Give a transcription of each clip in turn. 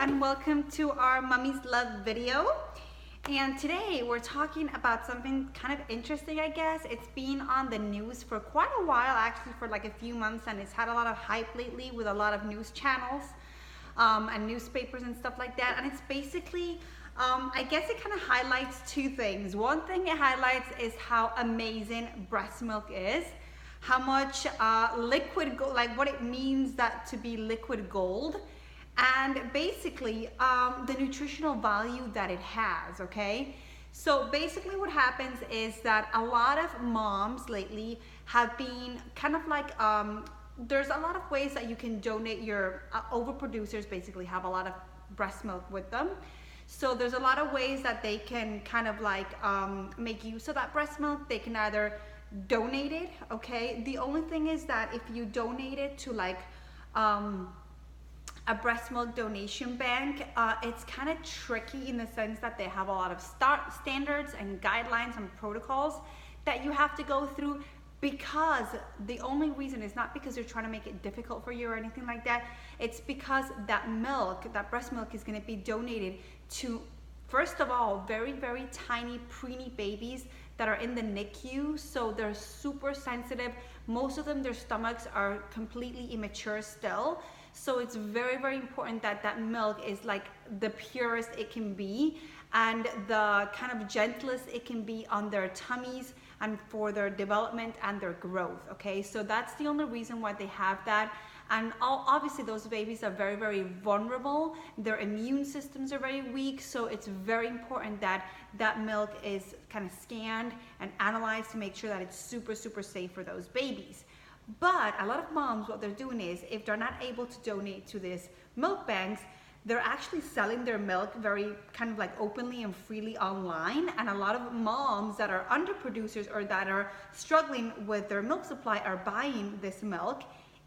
and welcome to our Mummy's Love video. And today we're talking about something kind of interesting, I guess. It's been on the news for quite a while, actually for like a few months, and it's had a lot of hype lately with a lot of news channels and newspapers and stuff like that. And it's basically, I guess it kind of highlights two things. One thing it highlights is how amazing breast milk is, how much liquid gold, like what it means that to be liquid gold, and basically the nutritional value that it has, okay? So basically what happens is that a lot of moms lately have been kind of like, there's a lot of ways that you can donate your, overproducers basically have a lot of breast milk with them. So there's a lot of ways that they can kind of like make use of that breast milk. They can either donate it, okay? The only thing is that if you donate it to like, a breast milk donation bank, it's kind of tricky in the sense that they have a lot of standards and guidelines and protocols that you have to go through, because the only reason is not because they're trying to make it difficult for you or anything like that. It's because that milk, that breast milk, is going to be donated to, first of all, very, very tiny preemie babies that are in the NICU, so they're super sensitive. Most of them, their stomachs are completely immature still. So it's very, very important that that milk is like the purest it can be and the kind of gentlest it can be on their tummies and for their development and their growth, okay? So that's the only reason why they have that. And obviously those babies are very, very vulnerable. Their immune systems are very weak. So it's very important that that milk is kind of scanned and analyzed to make sure that it's super, super safe for those babies. But a lot of moms, what they're doing is, if they're not able to donate to these milk banks, they're actually selling their milk very kind of like openly and freely online. And a lot of moms that are underproducers or that are struggling with their milk supply are buying this milk.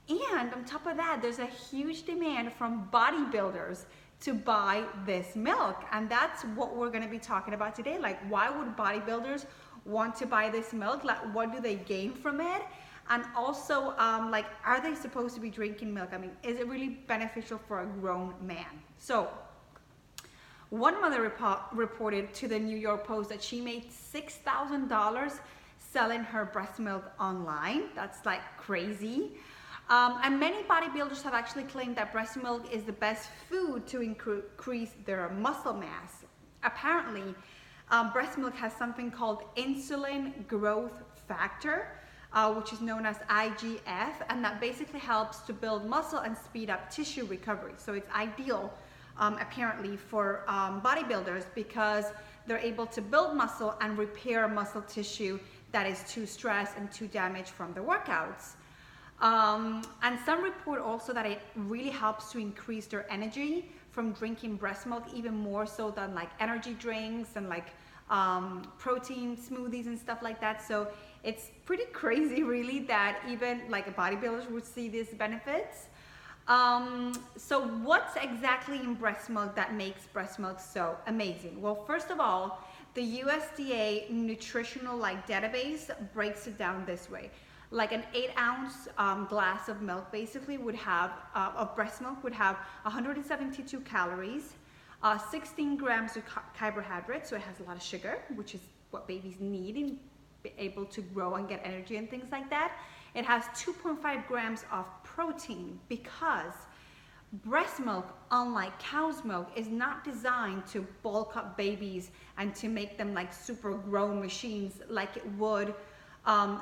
And on top of that, there's a huge demand from bodybuilders to buy this milk. And that's what we're gonna be talking about today. Like, why would bodybuilders want to buy this milk? Like, what do they gain from it? And also, like, are they supposed to be drinking milk? I mean, is it really beneficial for a grown man? So, one mother reported to the New York Post that she made $6,000 selling her breast milk online. That's like crazy. And many bodybuilders have actually claimed that breast milk is the best food to increase their muscle mass. Apparently, breast milk has something called insulin growth factor, which is known as IGF, and that basically helps to build muscle and speed up tissue recovery. So it's ideal, apparently, for bodybuilders because they're able to build muscle and repair muscle tissue that is too stressed and too damaged from the workouts. And some report also that it really helps to increase their energy from drinking breast milk, even more so than like energy drinks and like protein smoothies and stuff like that. So it's pretty crazy, really, that even like bodybuilders would see these benefits. So what's exactly in breast milk that makes breast milk so amazing? Well, first of all, the USDA Nutritional database breaks it down this way. Like an 8-ounce glass of milk basically would have, of breast milk would have 172 calories, 16 grams of carbohydrates, so it has a lot of sugar, which is what babies need in be able to grow and get energy and things like that. It has 2.5 grams of protein, because breast milk, unlike cow's milk, is not designed to bulk up babies and to make them like super grown machines like it would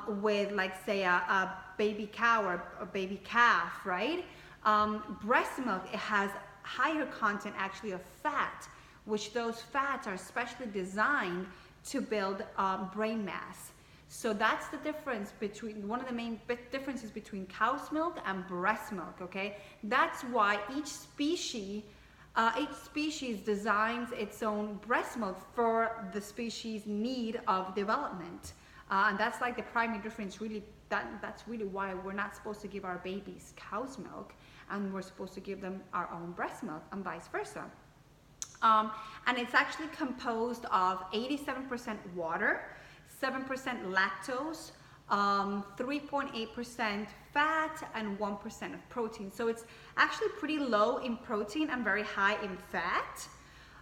with, like, say a baby cow or a baby calf, right? Breast milk, it has higher content actually of fat, which those fats are specially designed to build brain mass. So that's the difference between, one of the main differences between cow's milk and breast milk, okay? That's why each species designs its own breast milk for the species' need of development. And that's like the primary difference, really. That's really why we're not supposed to give our babies cow's milk, and we're supposed to give them our own breast milk, and vice versa. And it's actually composed of 87% water, 7% lactose, 3.8% fat, and 1% of protein. So it's actually pretty low in protein and very high in fat.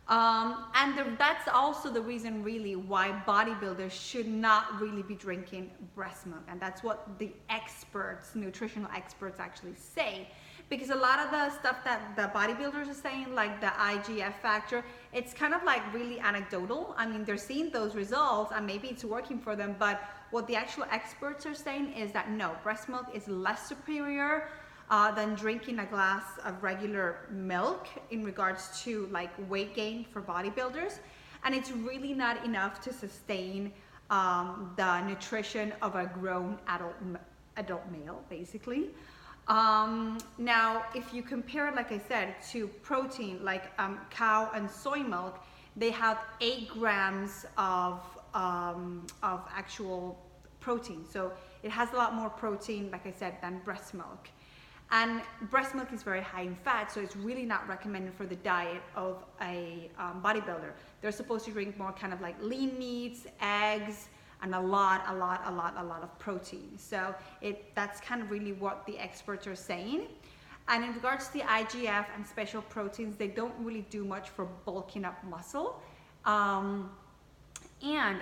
That's also the reason really why bodybuilders should not really be drinking breast milk. And that's what the experts, nutritional experts actually say. Because a lot of the stuff that the bodybuilders are saying, like the IGF factor, it's kind of like really anecdotal. I mean, they're seeing those results and maybe it's working for them, but what the actual experts are saying is that no, breast milk is less superior than drinking a glass of regular milk in regards to like weight gain for bodybuilders. And it's really not enough to sustain the nutrition of a grown adult male, basically. Now, if you compare, like I said, to protein, like cow and soy milk, they have 8 grams of actual protein. So it has a lot more protein, like I said, than breast milk. And breast milk is very high in fat, so it's really not recommended for the diet of a bodybuilder. They're supposed to drink more kind of like lean meats, eggs, and a lot of protein. So that's kind of really what the experts are saying. And in regards to the IGF and special proteins, they don't really do much for bulking up muscle. And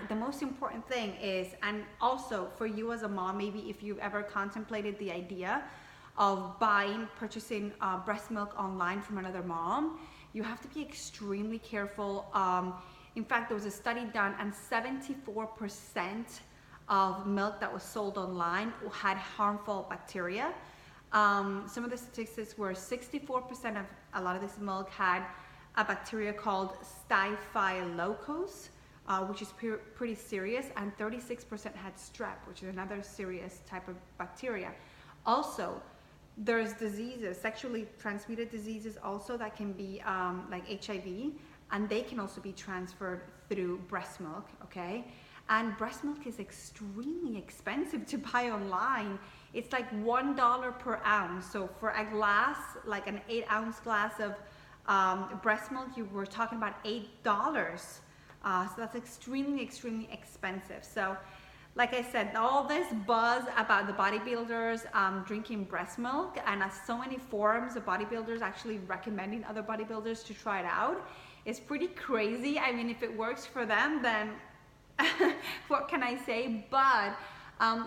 the most important thing is, and also for you as a mom, maybe if you've ever contemplated the idea of purchasing breast milk online from another mom, you have to be extremely careful. In fact, there was a study done and 74% of milk that was sold online had harmful bacteria. Some of the statistics were 64% of a lot of this milk had a bacteria called Staphylococcus, which is pretty serious, and 36% had strep, which is another serious type of bacteria. Also, there's diseases, sexually transmitted diseases also that can be like HIV, and they can also be transferred through breast milk, okay? And breast milk is extremely expensive to buy online. It's like $1 per ounce. So for a glass, like an 8-ounce glass of breast milk, you were talking about $8. So that's extremely expensive. So like I said, all this buzz about the bodybuilders drinking breast milk, and so many forums of bodybuilders actually recommending other bodybuilders to try it out, is pretty crazy. I mean, if it works for them, then what can I say? But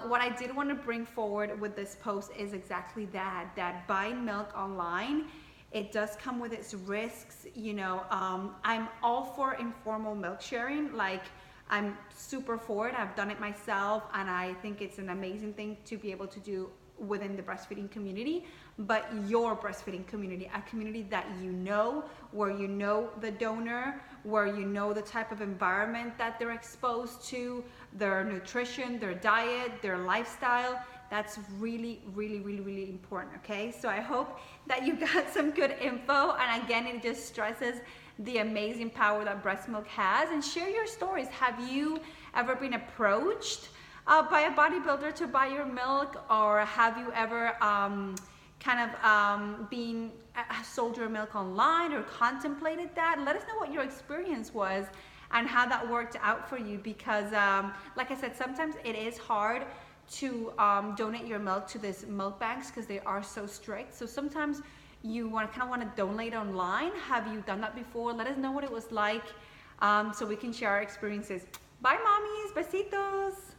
what I did want to bring forward with this post is exactly that buying milk online, it does come with its risks. You know, I'm all for informal milk sharing. Like, I'm super for it. I've done it myself, and I think it's an amazing thing to be able to do within the breastfeeding community, but your breastfeeding community, a community that you know, where you know the donor, where you know the type of environment that they're exposed to, their nutrition, their diet, their lifestyle. That's really important, okay? So I hope that you got some good info, and again, it just stresses the amazing power that breast milk has. And share your stories. Have you ever been approached by a bodybuilder to buy your milk, or have you ever been sold your milk online or contemplated that? Let us know what your experience was and how that worked out for you, because like I said, sometimes it is hard to donate your milk to these milk banks because they are so strict. So sometimes you want to donate online. Have you done that before? Let us know what it was like, so we can share our experiences. Bye, mommies. Besitos.